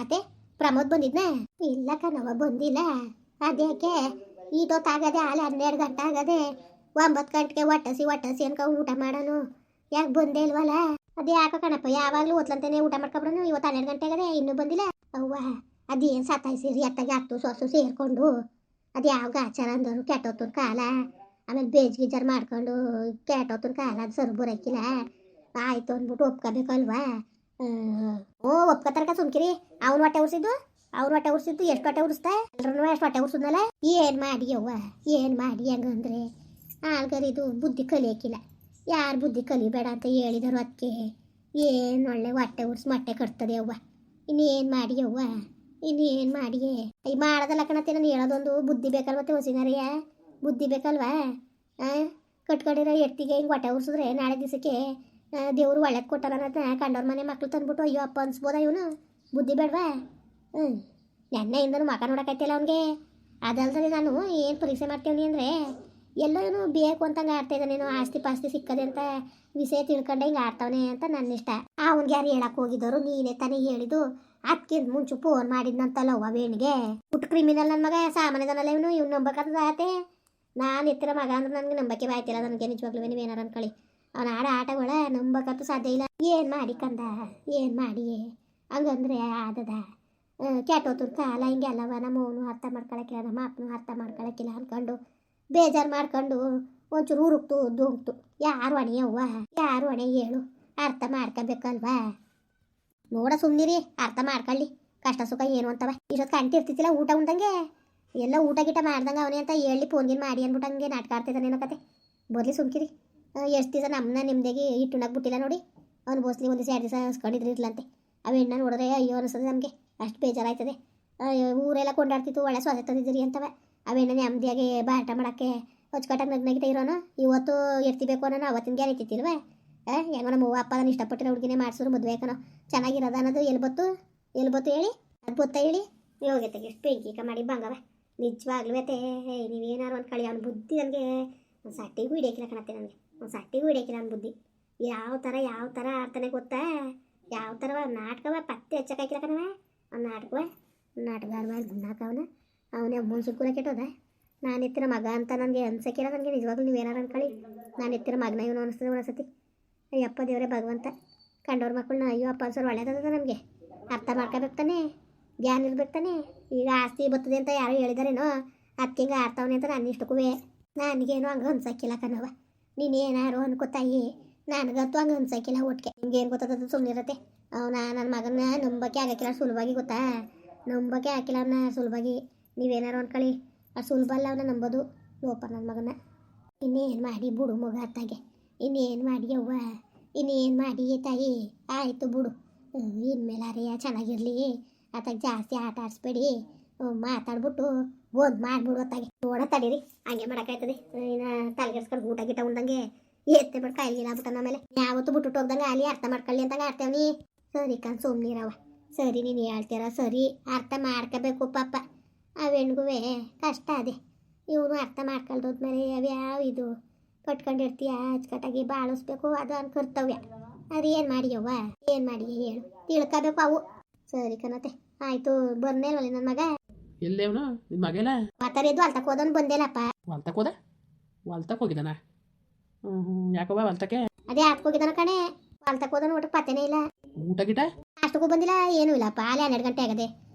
ಅದೇ ಪ್ರಮೋದ್ ಬಂದಿದ್ನ? ಇಲ್ಲ ಕಣವ ಬಂದಿಲ್ಲ. ಅದ್ಯಾಕೆ ಈಟೊತ್ತಾಗದೆ ಆಲೆ 12 ಗಂಟೆ ಆಗದೆ. 9 ಗಂಟೆಗೆ ಒಟ್ಟಸಿ ಅನ್ಕ ಊಟ ಮಾಡೋನು. ಯಾಕೆ ಬಂದೇ ಇಲ್ವಲ್ಲ? ಅದೇ ಯಾಕ ಕಣಪ್ಪ ಯಾವಾಗಲೂ ಓದ್ಲಂತಾನೆ ಊಟ ಮಾಡ್ಕೊಬಿಡೋನು. ಇವತ್ತು 12 ಗಂಟೆ ಆಗದೆ ಇನ್ನೂ ಬಂದಿಲ್ಲ. ಅವ್ವ ಅದೇನು ಸತಾಯಿಸಿರಿ ಅತ್ತಾಗೆ ಹತ್ತು ಸೊಸು ಸೇರ್ಕೊಂಡು. ಅದು ಯಾವ ಆಚಾರ ಅಂದರು ಕೆಟ್ಟೋತನ ಕಾಲ. ಆಮೇಲೆ ಬೇಜ್ಗಿಜಾರು ಮಾಡ್ಕೊಂಡು ಕೆಟ್ಟೋತನ ಕಾಲ ಅದು ಸರ್ ಬರೋಕ್ಕಿಲ್ಲ. ಆಯ್ತು ಅಂದ್ಬಿಟ್ಟು ಒಪ್ಕೋಬೇಕಲ್ವಾ? ಒಪ್ಕೋತಾರಕ ಸುಮ್ಕಿರಿ. ಅವ್ನು ಹೊಟ್ಟೆ ಉರ್ಸಿದ್ದು ಎಷ್ಟು ಹೊಟ್ಟೆ ಉರ್ಸ್ತಾ ಎಲ್ರೂ ಎಷ್ಟು ಹೊಟ್ಟೆ ಉರ್ಸಿದ್ನಲ್ಲ. ಏನು ಮಾಡಿ ಅವ್ವ ಏನು ಮಾಡಿ ಹಂಗಂದ್ರೆ ಆಳ್ಗರಿದು ಬುದ್ಧಿ ಕಲಿಯೋಕ್ಕಿಲ್ಲ. ಯಾರು ಬುದ್ಧಿ ಕಲಿಬೇಡ ಅಂತ ಹೇಳಿದರು ಅದಕ್ಕೆ ಏನು ಒಳ್ಳೆ ಹೊಟ್ಟೆ ಉರ್ಸಿ ಮೊಟ್ಟೆ ಕಟ್ತದೆ ಅವ್ವ. ಇನ್ನೇನು ಮಾಡಿ ಅವ್ವ ಇನ್ನೇನು ಮಾಡಿಯೇ ಈ ಮಾಡೋದಲ್ಲ ಕಣತ್ತೆ. ನಾನು ಹೇಳೋದೊಂದು ಬುದ್ಧಿ ಬೇಕಲ್ವ ಮತ್ತೆ ಹೊಸಿನಾರಿಯ ಬುದ್ಧಿ ಬೇಕಲ್ವಾ? ಕಟ್ಕೊಂಡಿರೋ ಎತ್ತಿಗೆ ಹಿಂಗೆ ಹೊಟ್ಟೆ ಉರ್ಸಿದ್ರೆ ನಾಳೆ ದಿವಸಕ್ಕೆ ದೇವರು ಒಳ್ಳೇದು ಕೊಟ್ಟಾರ ಅನ್ನೋದನ್ನ ಕಂಡವ್ರ ಮನೆ ಮಕ್ಳು ತಂದ್ಬಿಟ್ಟು ಅಯ್ಯೋ ಅಪ್ಪ ಅನ್ಸ್ಬೋದ ಇವನು? ಬುದ್ಧಿ ಬೇಡವಾ? ನೆನ್ನೆಯಿಂದನೂ ಮಕ ನೋಡೋಕೈತಿಲ್ಲ ಅವನಿಗೆ. ಅದಲ್ದರೆ ನಾನು ಏನು ಪರೀಕ್ಷೆ ಮಾಡ್ತೀವಿ ಅಂದರೆ ಎಲ್ಲೋ ಇವನು ಬೇಕು ಅಂತಂಗೆ ಆಡ್ತಾಯಿದ್ದಾನೇನೋ. ಆಸ್ತಿ ಪಾಸ್ತಿ ಸಿಕ್ಕದೆ ಅಂತ ವಿಷಯ ತಿಳ್ಕೊಂಡೆ ಹಿಂಗೆ ಆಡ್ತಾವನೆ ಅಂತ ನನ್ನ ಇಷ್ಟ. ಅವ್ನಿಗೆ ಯಾರು ಹೇಳಕ್ಕೆ ಹೋಗಿದ್ದವರು? ನೀನೇ ತಾನೇ ಹೇಳಿದ್ದು. ಅದಕ್ಕಿಂತ ಮುಂಚೆ ಫೋನ್ ಮಾಡಿದ್ನಂತಲ್ಲ ಅವ್ವ ವೇಣಿಗೆ. ಪುಟ್ಟು ಕ್ರಿಮಿನಲ್ ನನ್ನ ಮಗ ಸಾಮಾನ್ಯದನಲ್ಲ ಇವನು. ಇವ್ನು ನಂಬಕದಾತೆ. ನಾನು ಎತ್ತಿರ ಮಗ ಅಂದ್ರೆ ನನಗೆ ನಂಬಕ್ಕೆ ಬಾಯ್ತಿಲ್ಲ. ನನಗೆ ನಿಜವಾಗ್ಲೂ ನೀವೇನಾರು ಅನ್ಕೊಳ್ಳಿ. ಅವನ ಆಟಗಳ ನಂಬಕಂತೂ ಸಾಧ್ಯ ಇಲ್ಲ. ಏನು ಮಾಡಿ ಕಂದ ಏನು ಮಾಡಿ ಹಂಗಂದ್ರೆ ಆದದ ಕೆಟ್ಟೋತು ಕಾಲ ಹಿಂಗೆಲ್ಲವ. ನಮ್ಮವನು ಅರ್ಥ ಮಾಡ್ಕೊಳಕ್ಕಿಲ್ಲ, ನಮ್ಮ ಅಪ್ಪನು ಅರ್ಥ ಮಾಡ್ಕೊಳಕ್ಕಿಲ್ಲ ಅಂದ್ಕೊಂಡು ಬೇಜಾರು ಮಾಡ್ಕೊಂಡು ಒಂಚೂರು ಉರುಕ್ತು ದುಂಕ್ತು. ಯಾರು ಹೊಣೆ ಅವ್ವ ಯಾರು ಹೊಣೆ ಹೇಳು? ಅರ್ಥ ಮಾಡ್ಕೋಬೇಕಲ್ವಾ? ನೋಡ ಸುಮ್ಮನಿರಿ, ಅರ್ಥ ಮಾಡ್ಕೊಳ್ಳಿ ಕಷ್ಟ ಸುಖ ಏನು ಅಂತವ. ಇಷ್ಟೊತ್ತು ಕಂಟಿರ್ತಿತ್ತಿಲ್ಲ ಊಟ ಉಂಡಂಗೆ ಎಲ್ಲ ಊಟ ಗೀಟ ಮಾಡ್ದಂಗೆ ಅವನೇ ಅಂತ ಹೇಳಿ ಫೋನ್ಗಿನ್ ಮಾಡಿ ಅಂದ್ಬಿಟ್ಟಂಗೆ ನಾಟಕ ಆಡ್ತಿದ್ದಾನೇನೋ ಕತೆ. ಬರ್ಲಿ ಸುಮ್ಕಿರಿ. ಎಷ್ಟು ದಿವಸ ನಮ್ಮನ್ನ ನಿಮ್ದಾಗಿ ಇಟ್ಟುನಾಗ ಬಿಟ್ಟಿಲ್ಲ ನೋಡಿ. ಅವ್ನು ಬೋಸ್ಲಿ ಒಂದು ದಿವಸ 2 ದಿವಸ ಹಸ್ಕೊಂಡಿದ್ರು ಇರ್ಲಂತೆ. ಅವು ಹೆಣ್ಣ ನೋಡಿದ್ರೆ ಅಯ್ಯೋ ಅನಿಸ್ತದೆ ನಮಗೆ. ಅಷ್ಟು ಬೇಜಾರಾಯ್ತದೆ. ಊರೆಲ್ಲ ಕೊಂಡಾಡ್ತಿತ್ತು ಒಳ್ಳೆ ಸ್ವಾದ ತಂದಿದ್ದೀರಿ ಅಂತವ. ಅವೆಣ್ಣ ನೆಮ್ಮದಿಯಾಗಿ ಬಾಟ ಮಾಡೋಕ್ಕೆ ಹೊಚ್ಕಟ್ಟಾಗಿ ನಗ್ನಗಿತ ಇರೋನು. ಇವತ್ತು ಇರ್ತಿಬೇಕು ಅನ್ನೋ ಅವತ್ತಿನ ಗ್ಯಾರಂಟಿತ್ತಿಲ್ವ? ಹೆಂಗೋ ನಮ್ಮ ಅವ್ವ ಅಪ್ಪ ಅದನ್ನು ಇಷ್ಟಪಟ್ಟಿರೋ ಹುಡುಗಿನೇ ಮಾಡಿಸಿದ್ರು ಮದುವೆ ಕಣೋ ಚೆನ್ನಾಗಿರೋದು ಅನ್ನೋದು ಎಲ್ಲಿ ಬತ್ತು ಹೇಳಿ? ಅದು ಗೊತ್ತಾ ಹೇಳಿ? ಯೋಗ್ಯತೆಗೆ ಎಷ್ಟು ಬೆಂಕಿ ಮಾಡಿ ಬಂಗವ ನಿಜವಾಗ್ಲೂ ಐತೆ. ನೀವೇನಾರು ಒಂದು ಕಳಿ ಅವ್ನ ಬುದ್ಧಿ ನನಗೆ ಒಂದು ಸಟ್ಟಿಗೂ ಹಿಡಿಯೋಕಿಲ್ಲ ಕಣತ್ತೆ. ನನಗೆ ಒಂದು ಸಟ್ಟಿಗೂ ಹಿಡಿಯೋಕಿಲ್ಲ ಅವ್ನ ಬುದ್ಧಿ. ಯಾವ ಥರ ಆಡ್ತಾನೆ ಗೊತ್ತಾ? ಯಾವ ಥರ ನಾಟಕವ ಪತ್ತೆ ಹಚ್ಚಕ್ಕಾಯ್ಕಿಲ್ಲ ಕಣವ. ಅವ್ನು ನಾಟಕಗಾರವ ಗುಣಾಕವನ. ಅವನೇ ಮುನ್ಸಿಗೆ ಕೂಡ ಕೆಟ್ಟೋದ. ನಾನು ಎತ್ತಿನ ಮಗ ಅಂತ ನನಗೆ ಅನ್ಸಕ್ಕಿಲ್ಲ. ನನಗೆ ನಿಜವಾಗ್ಲೂ ನೀವೇನಾರು ಅನ್ಕೊಳ್ಳಿ. ನಾನು ಎತ್ತಿನ ಮಗನ ಇವನು ಅನಿಸ್ತದೆ ಒಂದ್ಸತಿ. ಅಯ್ಯಪ್ಪ ದೇವರೇ ಭಗವಂತ. ಕಂಡವ್ರ ಮಕ್ಕಳನ್ನ ಅಯ್ಯೋ ಅಪ್ಪ ಅನ್ಸೋರು ಒಳ್ಳೇದದ. ನಮಗೆ ಅರ್ಥ ಮಾಡ್ಕೋಬೇಕು ತಾನೆ, ಜ್ಞಾನ ಇರ್ಬೇಕು ತಾನೆ. ಈಗ ಆಸ್ತಿ ಬರ್ತದೆ ಅಂತ ಯಾರು ಹೇಳಿದಾರೇನೋ ಅದಕ್ಕೆ ಹಿಂಗೆ ಆಡ್ತಾವನೆ ಅಂತ ನನ್ನ ಇಷ್ಟಕ್ಕೂ ನನಗೇನು ಹಂಗೆ ಅನ್ಸಕ್ಕಿಲ್ಲ ಕಣವ. ನೀನೇನಾರು ಅನ್ಕೋತಾಯಿ, ನನಗಂತೂ ಹಂಗೆ ಅನ್ಸಕ್ಕಿಲ್ಲ. ಒಟ್ಟಿಗೆ ನಿಮ್ಗೇನು ಗೊತ್ತದ ಸುಮ್ಮನಿರತ್ತೆ. ಅವನ ನನ್ನ ಮಗನ ನಂಬಕ್ಕೆ ಆಗಕ್ಕಿಲ್ಲ ಸುಲಭವಾಗಿ. ಗೊತ್ತಾ? ನಂಬಕ್ಕೆ ಹಾಕಿಲ್ಲ ಅವನ್ನ ಸುಲಭವಾಗಿ. ನೀವೇನಾರು ಅನ್ಕೊಳ್ಳಿ ಅದು ಸುಲಭ ಅಲ್ಲ ಅವನ್ನ ನಂಬೋದು. ಲೋಪ ನನ್ನ ಮಗನ ಇನ್ನೇನು ಮಾಡಿ ಬಿಡು ಮಗ ಅತ್ತಾಗೆ. ಇನ್ನೇನು ಮಾಡಿ ಅವ್ವ ಇನ್ನೇನು ಮಾಡಿ ತಾಯಿ. ಆಯಿತು ಬಿಡು, ಇನ್ಮೇಲೆ ಅರೆಯ ಚೆನ್ನಾಗಿರಲಿ. ಅತ್ತಾಗ ಜಾಸ್ತಿ ಆಟ ಆಡಿಸ್ಬೇಡಿ. ಮಾತಾಡ್ಬಿಟ್ಟು ಒಂದು ಮಾಡಿಬಿಡು ಅತ್ತಾಗೆ. ನೋಡ ತಡೀರಿ, ಹಂಗೆ ಮಾಡೋಕ್ಕಾಯ್ತದೆ. ಇನ್ನು ತಲೆಗೆಡ್ಸ್ಕೊಂಡು ಊಟ ಗಿಟ ಉಂದಂಗೆ ಎತ್ತೆ ಬಿಟ್ಟು ಕಾಯಿಲ್ಲ ಆಗ್ಬಿಟ್ಟು ಆಮೇಲೆ ಯಾವತ್ತು ಬಿಟ್ಟು ಹೋಗ್ದಂಗೆ ಅಲ್ಲಿ ಅರ್ಥ ಮಾಡ್ಕೊಳ್ಳಿ ಅಂತಂಗೆ ಆಡ್ತೇವನಿ. ಸರಿ ಕಣ್ ಸುಮ್ಮನಿರವ. ಸರಿ ನೀನು ಹೇಳ್ತೀರ ಸರಿ, ಅರ್ಥ ಮಾಡ್ಕೋಬೇಕು ಪಾಪ. ಅವೆಣ್ಗೂ ಕಷ್ಟ ಅದೇ. ಇವನು ಅರ್ಥ ಮಾಡ್ಕೊಳ್ದೋದ್ಮೇಲೆ ಅವ್ಯಾವ ಇದು ಕಟ್ಕೊಂಡಿರ್ತೀಯ ಅಚ್ಚುಕಟ್ಟಾಗಿ ಬಾಳಿಸ್ಬೇಕು. ಅದು ಅವ್ನ ಕರ್ತವ್ಯ. ಅದು ಏನು ಮಾಡಿಯವ್ವ ಏನು ಮಾಡಿ ಹೇಳು? ತಿಳ್ಕೋಬೇಕು ಅವು. ಸರಿ ಕಣತೆ ಆಯಿತು. ಬರ್ನೇಲ್ವಲ್ಲ ನನ್ನ ಮಗ? ಎಲ್ಲೇವನು ನಿಮ್ಮ ಮಗೆಲ್ಲ ಮಾತಾಡಿದ್ದು ಹೊಲ್ತಕ್ಕೆ ಹೋದನು ಬಂದೇಲಪ್ಪ. ಹೊಲ್ತಕ್ಕೆ ಹೋಗಿದ್ದಾನ? ಯಾಕವ್ವ ಹೊಲ್ತಕ್ಕೆ? ಅದೇ ಆಟಕ್ಕೆ ಹೋಗಿದ್ದಾನ ಕಣೆ. ಹೊಲ್ತಕ್ಕೆ ಹೋದನು. ಊಟಕ್ಕೆ ಪತ್ತೇನೇ ಇಲ್ಲ. ಊಟ ಗಿಟ ಅಷ್ಟಕ್ಕೂ ಬಂದಿಲ್ಲ ಏನೂ ಇಲ್ಲಪ್ಪ. ಅಲ್ಲಿ 12 ಗಂಟೆ ಆಗದೆ.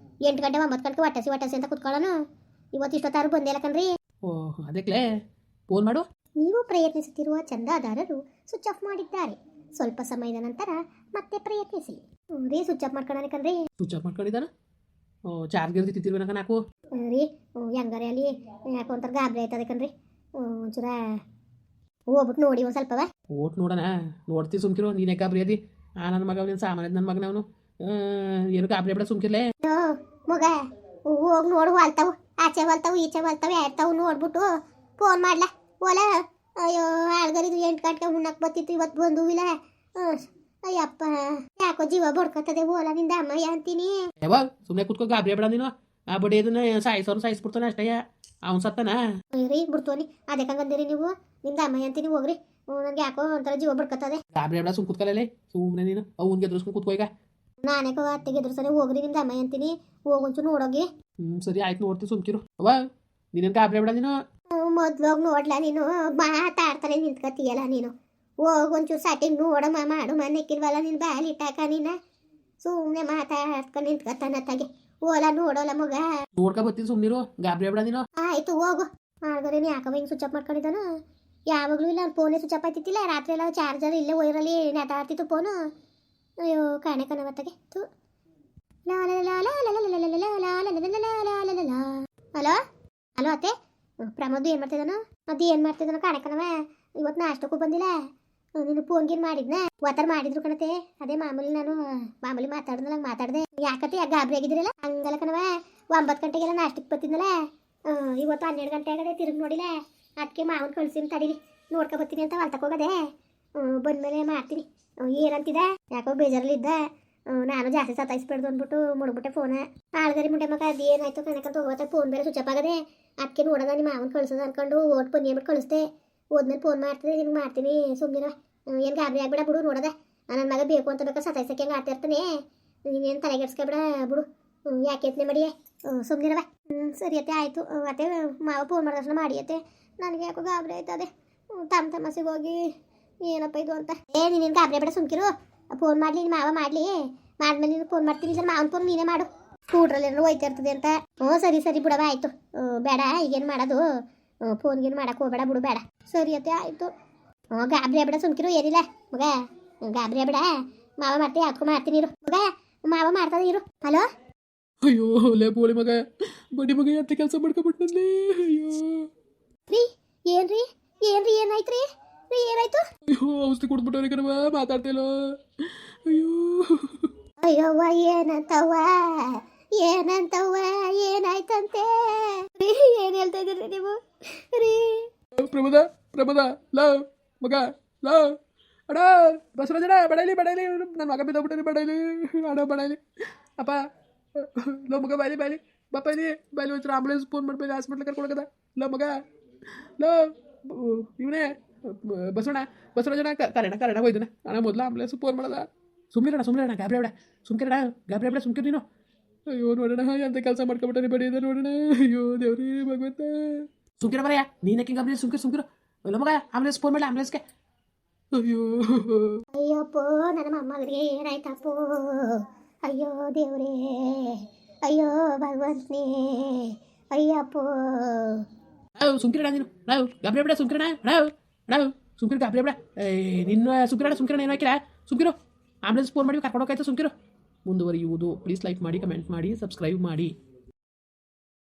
8 ಗಂಟೆ 9 ಗಂಟೆಗೆ ಒಟ್ಟಸಿ ಅಂತ ಕುತ್ಕೊಳ್ಳೋನು. ಇವತ್ತು ಇಷ್ಟೊತ್ತಾರು ಬಂದಿಲ್ಲ ಕಣ್ರಿ. ಓಹ್ ಅದಕ್ಕೆ ಫೋನ್ ಮಾಡು. ನೀವು ಪ್ರಯತ್ನಿಸುತ್ತಿರುವ ಚಂದಾದಾರರು ಸ್ವಿಚ್ ಆಫ್ ಮಾಡಿದ್ದಾರೆ. ಸ್ವಲ್ಪ ಸಮಯದ ನಂತರ ಮತ್ತೆ ಪ್ರಯತ್ನಿಸಿ. ರೀ ಸ್ವಿಚ್ ಆಫ್ ಮಾಡ್ಕೊಳ್ಳೋಣ ಕಣ್ರಿ. ಸ್ವಿಚ್ ಆಫ್ ಮಾಡ್ಕೊಂಡಿದ್ದಾನ? ಚಾರ್ಜ್ ಇರ್ತಿತ್ತಿಲ್ವ ನಾಕು? ರೀ ಹೆಂಗಾರೆ ಅಲ್ಲಿ ಯಾಕೋ ಒಂಥರ ಗಾಬರಿ ಆಯ್ತದೆ ಕಣ್ರಿ. ಒಂಚೂರ ಹೋಗ್ಬಿಟ್ಟು ನೋಡಿ ಒಂದು ಸ್ವಲ್ಪವ. ಓಟ್ ನೋಡೋಣ. ನೋಡ್ತೀವಿ ಸುಮ್ಕಿರು. ನೀನೇ ಗಾಬರಿ ಅದಿ. ನನ್ನ ಮಗ ನೀನು ಸಾಮಾನ್ಯದ ನನ್ನ ಮಗನ ಅವನು. ಏನು ಗಾಬರಿ ಬೇಡ ಸುಮ್ಕಿರ್ಲೆ. ಮಗ ಹೋಗಿ ನೋಡು. ಹೊಲ್ತಾವು ಆಚೆ ಹೊಲ್ತಾವು ಈಚೆ ಹೊಲ್ತಾವು ಯಾರ್ತಾವು ನೋಡ್ಬಿಟ್ಟು ಫೋನ್ ಮಾಡ್ಲಾ ಓಲ. ಅಯ್ಯೋ ಆಳ್ಗರಿದು 8 ಗಂಟೆಗೆ ಉಣ್ಣಕ್ಕೆ ಬರ್ತಿತ್ತು. ಇವತ್ತು ಬಂದು ಇಲ್ಲ. ಅಯ್ಯಪ್ಪ ಯಾಕೋ ಜೀವ ಬಡ್ಕೊತದೆ ಓಲ ನಿಂದ ಅಮ್ಮಯ್ಯ ಅಂತೀನಿ. ಯಾವಾಗ ಸುಮ್ಮನೆ ಕುತ್ಕೋ ಗಾಬರಿ ಬೇಡ ನೀನು. ಆ ಬಡಿ ಅದನ್ನ ಸಾಯಿಸ್ಬಿಡ್ತಾನೆ ಅಷ್ಟೇ. ಅವ್ನು ಸತ್ತನ ರೀ ಬಿಡ್ತೋನಿ. ಅದೇ ಕಂಗಂದಿರಿ ನೀವು. ನಿಮ್ದು ಅಮ್ಮಯ್ಯ ಅಂತೀನಿ ಹೋಗ್ರಿ. ನನಗೆ ಯಾಕೋ ಒಂಥರ ಜೀವ ಬಡ್ಕೊತದೆ. ಗಾಬರಿ ಬೇಡ ಸುಮ್ ಕುತ್ಕೊಳ್ಳಲೆ ಸುಮ್ಮನೆ ನೀನು. ಅವ್ನಿಗೆ ಎದುರಿಸ್ಕೊಂಡು ಕುತ್ಕೋ ಈಗ. ನಾನೇ ಅತ್ತೆಗೆ ಎದುರು ಸರಿ ಹೋಗ್ರಿ ನಿಮ್ದು ಅಮ್ಮ ಅಂತೀನಿ, ಹೋಗೊಂಚು ನೋಡೋಗಿ. ಸರಿ ಆಯ್ತು ನೋಡ್ತೀನಿ ಸುಮ್ಕಿರು. ಅವ್ವ ನೀನೇನು ಗಾಬರಿ ಬೇಡ ನೀನು. ಮೊದ್ಲೋಗಿ ನೋಡ್ಲಾ ನೀನು, ಮಾತಾಡ್ತಾನೆ ನಿಂತ್ಕತೀಯಲ್ಲ ನೀನು. ಹೋಗೊಂಚೂರು ಸ್ಟಾರ್ಟಿಂಗ್ ನೋಡಮ್ಮ ಮಾಡು ಮನೆಕ್ಕಿಲ್ವಲ್ಲ ನೀನು ಬ್ಯಾಲ್ ಇಟ್ಟಾಕ ನೀನ ಸುಮ್ಮನೆ ಮಾತಾಡ್ಕೊಂಡು ನಿಂತ್ಕತ್ತಾನತ್ತಾಗೆ. ಓಲ ನೋಡೋಲ್ಲ ಮಗ. ನೋಡ್ಕೊ ಬರ್ತೀನಿ ಸುಮ್ನಿರು, ಗಾಬರಿ ಬೇಡ ನೀನು. ಆಯ್ತು ಹೋಗು. ಆದ್ರೆ ನೀ ಯಾಕವ ಹಿಂಗೆ ಸ್ವಿಚ್ ಆಫ್ ಮಾಡ್ಕೊಂಡಿದ್ದಾನು? ಯಾವಾಗಲೂ ಇಲ್ಲ ಫೋನೇ ಸ್ವಿಚ್ ಆಫ್ ಆಯ್ತಿತ್ತಿಲ್ಲ, ರಾತ್ರಿ ಎಲ್ಲ ಚಾರ್ಜರ್ ಇಲ್ಲೇ ವೈರಲ್ಲಿ ನೆತಾಡ್ತಿತ್ತು ಫೋನು. ಅಯ್ಯೋ ಕಾಣೆ ಕಣವತ್ತಾಗೆ ತು. ಹಲೋ ಹಲೋ ಅತ್ತೆ, ಪ್ರಮೋದ್ ಏನು ಮಾಡ್ತಿದ್ದಾನು? ಅದು ಏನು ಮಾಡ್ತಿದ್ದಾನು ಕಾಣೆ ಕಣವ. ಇವತ್ತು ನಾಷ್ಟಕ್ಕೂ ಬಂದಿಲ್ಲ. ನೀನು ಫೋನ್ ಗೀನ್ ಮಾಡಿದ್ನ ಒತ್ತಾರ ಮಾಡಿದ್ರು ಕಣತೆ. ಅದೇ ಮಾಮೂಲಿ ನಾನು ಮಾಮೂಲಿ ಮಾತಾಡ್ದಲ್ಲ ಮಾತಾಡ್ದೆ. ಯಾಕತ್ತೆ ಗಾಬರಿ ಆಗಿದ್ರಲ್ಲ ಹಂಗಲ್ಲ ಕಣವ. 9 ಗಂಟೆಗೆಲ್ಲ ನಾಷ್ಟಕ್ಕೆ ಬರ್ತಿದ್ನಲ್ಲ, ಇವತ್ತು 12 ಗಂಟೆ ಆಗದೆ ತಿರುಗಿ ನೋಡಿಲ್ಲ. ಅದಕ್ಕೆ ಮಾವನ್ ಕಳ್ಸಿನಿ ತಡೀರಿ ನೋಡ್ಕೊ ಬರ್ತೀನಿ ಅಂತ ಹೊಲ್ತಕ್ಕೆ ಹೋಗದೆ. ಬಂದ್ಮೇಲೆ ಮಾಡ್ತೀನಿ. ಏನಂತಿದ್ದ ಯಾಕೋ ಬೇಜಾರಲ್ಲಿದ್ದ. ನಾನು ಜಾಸ್ತಿ ಸತಾಯಿಸ್ಬೇಡ್ದು ಅಂದ್ಬಿಟ್ಟು ಮುಡ್ಬಿಟ್ಟೆ ಫೋನ. ಆಳ್ಗರಿ ಮುಂಡೆ ಮಗ ಅದು ಏನಾಯ್ತು ಕಣಕಂತ ಹೋಗೋತ್ತೆ. ಫೋನ್ ಬೇರೆ ಸ್ವಿಚ್ ಆಫ್ ಆಗದೆ. ಅದಕ್ಕೆ ನೋಡೋದ ನಿಮ್ಮ ಮಾವನ್ ಕಳ್ಸೋದು ಅನ್ಕೊಂಡು ಓಟ್ ಬನ್ನಿ ಅಂದ್ಬಿಟ್ಟು ಕಳಿಸ್ದೆ. ಹೋದ್ಮೇಲೆ ಫೋನ್ ಮಾಡ್ತಿದ್ದೆ ನಿಮ್ಗೆ ಮಾಡ್ತೀನಿ ಸುಮ್ಮನಿರ. ಏನು ಗಾಬರಿ ಆಗ್ಬೇಡ ಬಿಡು. ನೋಡದೆ ನನ್ನ ಮಗ ಬೇಕು ಅಂತ ಬೇಕಾದ್ರೆ ಸತಾಯಿಸಕ್ಕೆ ಹೆಂಗೆ ಆಡ್ತಾ ಇರ್ತಾನೆ. ನೀನೇನು ತಲೆಗೆಡ್ಸ್ಕೊಬೇಡ ಬಿಡು. ಯಾಕೆ ಯತ್ನೆ ಮಾಡಿಯೇ ಸುಮ್ಮನಿರವ. ಸರಿ ಅತ್ತೆ ಆಯಿತು. ಅತ್ತೆ ಮಾವ ಫೋನ್ ಮಾಡಿದ ತಕ್ಷಣ ಮಾಡಿ ಅತ್ತೆ. ನನಗೆ ಯಾಕೋ ಗಾಬರಿ ಆಯ್ತದೆ. ತಮ್ಮಸಿಗೆ ಹೋಗಿ ಏನಪ್ಪ ಇದು ಅಂತ. ನೀನೇನು ಗಾಬರಿ ಬೇಡ ಸುಮ್ಕಿರು. ಫೋನ್ ಮಾಡಲಿ ನಿಮ್ಮ ಮಾವ ಮಾಡಲಿ, ಮಾಡಿದ್ಮೇಲೆ ನೀನು ಫೋನ್ ಮಾಡ್ತೀನಿ. ಇಲ್ಲ ಮಾವನ ಫೋನ್ ನೀನೇ ಮಾಡು. ಸ್ಕೂಟ್ರಲ್ಲಿ ಏನಾರು ಹೋಯ್ತಾ ಇರ್ತದೆ ಅಂತ. ಸರಿ ಸರಿ ಬಿಡವ ಆಯಿತು. ಬೇಡ ಈಗೇನು ಮಾಡೋದು, ಫೋನ್ಗೇನು ಮಾಡಕ್ಕೆ ಹೋಗಬೇಡ ಬಿಡು ಬೇಡ. ಸರಿ ಅತ್ತೆ ಆಯಿತು. ಗಾಬರಿ ಬೇಡ ಸುಮ್ಕಿರು. ಏನಿಲ್ಲ ಮಗ ಗಾಬರಿ ಬೇಡ. ಮಾವ ಮಾಡ್ತೀವಿ ಅದಕ್ಕೂ ಮಾಡ್ತೀನಿ ಇರು ಮಗ. ಮಾವ ಮಾಡ್ತದೆ ಇರು. ಹಲೋ ಅಯ್ಯೋ ಲೇ ಬೋಳಿ ಮಗ, ಬಡ್ಡಿ ಮಗ ಅಂತ ಕೆಲಸ ಮಾಡ್ಕೊಬಿಟ್ಟಲ್ಲಿ. ಅಯ್ಯೋ ರೀ ಏನ್ರಿ ಏನ್ರಿ ಏನಾಯ್ತು ರೀ? ರೀ ಏನಾಯ್ತು? ಅಯ್ಯೋ ಔಷಧಿ ಕೊಡ್ಬಿಟ್ಟವ್ರಿ ಕಣವ, ಮಾತಾಡ್ತಿಲ್ಲ. ಅಯ್ಯೋ ಅಯ್ಯವ್ವ ಏನಂತವ್ವ ಏನಂತವ್ವ ಏನಾಯ್ತಂತೆ? ರೀ ಏನು ಹೇಳ್ತಾ ಇದ್ದೀರಿ ನೀವು ರೀ? ಪ್ರಮೋದ ಪ್ರಮೋದ ಲವ್ ಮಗ ಲವ್ ಅಡ ಬಸವರಾಜಡ ಬಡೈಲಿ ಬಡೈಲಿ ನನ್ನ ಮಗ ಬಿದ್ದೋಗ್ಬಿಟ್ಟೆ ಬಡೈಲಿ ಅಡ ಬಡೈಲಿ ಅಪ್ಪ ಲೋ ಮಗ ಬಾಯ್ಲಿ ಬಾಯ್ಲಿ ಬಾಪಾಯ್ಲಿ ಬಾಯ್ಲಿ ಒಂಚೂರು ಆಂಬುಲೆನ್ಸ್ ಫೋನ್ ಮಾಡ್ಬೇಕು ಹಾಸ್ಪಿಟ್ಲ್ ಕರ್ಕೊಳಕದ. ಲೋ ಮಗ ಲೋ ಇವನೇ ಬಸವರಾಜಣ ಕರೆಣ ಹೋಯ್ತಾನೆ ಅಣ್ಣ. ಮೊದಲು ಆಂಬುಲೆನ್ಸ್ ಫೋನ್ ಮಾಡೋದ. ಸುಮ್ಮನೆ ಗಾಬರಿ ಬೇಡ ಸುಮ್ಕಿರಣ ಗಾಬರಿ ಬೇಡ ಸುಮ್ಕಿರ್ ನೀನು. ಅಯ್ಯೋ ನೋಡೋಣ ಎಂತ ಕೆಲಸ ಮಾಡ್ಕೊಬಿಟ್ಟಾನೆ ಬಡಿಯದ ನೋಡೋಣ. ಅಯ್ಯೋ ದೇವ್ರಿ ಭಗವಂತ. ಸುಮ್ಕಿರ ಬರಯ್ಯ ನೀನಕ್ಕೆ ಗಾಬರಿ ಸುಮ್ಕಿರು. ಇಲ್ಲ ಮಗ ಆಂಬುಲೆನ್ಸ್ ಫೋನ್ ಮಾಡಿ ಆಂಬುಲೆನ್ಸ್ಗೆ. ಅಯ್ಯೋ ಅಯ್ಯಪ್ಪೋ ನನ್ನ ಮೊಮ್ಮಗನಿಗೆ ಏನಾಯ್ತಪ್ಪೋ? ಅಯ್ಯೋ ದೇವ್ರೇ, ಅಯ್ಯೋ ಭಗವಂತನೇ, ಅಯ್ಯಪ್ಪೋ. ಸುಮ್ಕಿರಣ ನೀನು ನಾವು ಗಾಬರಿ ಬೇಡ ಸುಮ್ಕಿರಣ ನಾವು ಸುಮ್ಕಿರು ಗಾಬರಿ ಬೇಡ. ನಿನ್ನ ಸುಮ್ಕಿರಣ ಏನು ಹಾಕಿಲ್ಲ ಸುಮ್ಕಿರು. ಆಂಬುಲೆನ್ಸ್ ಫೋನ್ ಮಾಡಿ ಕರ್ಕೊಂಡೋಗಾಯ್ತು ಸುಮ್ಕಿರು. ಮುಂದುವರಿಯುವುದು ಪ್ಲೀಸ್ ಲೈಕ್ ಮಾಡಿ ಕಮೆಂಟ್ ಮಾಡಿ ಸಬ್ಸ್ಕ್ರೈಬ್ ಮಾಡಿ.